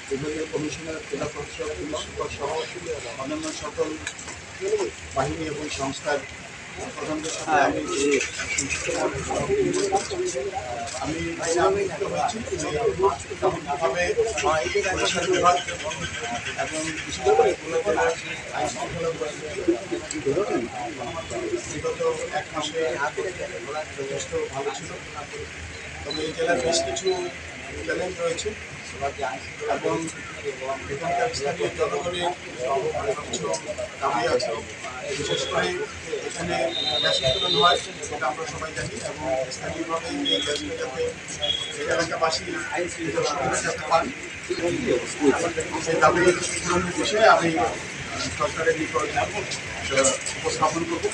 বিভাগীয় কমিশনার, জেলা প্রশাসক, পুলিশ সুপার সহ অন্যান্য সকল বাহিনী এবং সংস্থার প্রধানদের সাথে আমি আনন্দিত হচ্ছি যে তেমনভাবে পুলিশের বিভাগ এবং বিশেষ করে গোলাপের আইন শৃঙ্খলা পরিস্থিতি বিগত এক মাসে যথেষ্ট ভালো ছিল। তবে এই জেলার বেশ কিছু চ্যালেঞ্জ রয়েছে এবং এখানকার স্থানীয় জনগণের কিছু দাবি আছে। বিশেষ করে এখানে গ্যাস উৎপাদন হয়, সেটা আমরা সবাই জানি, এবং স্থানীয়ভাবে এই গ্যাসটা যাতে এলাকাবাসী সুবিধা যাতে পান, সেই দাবি পূরণের বিষয়ে আমি সরকারের নিকট উপস্থাপন করব।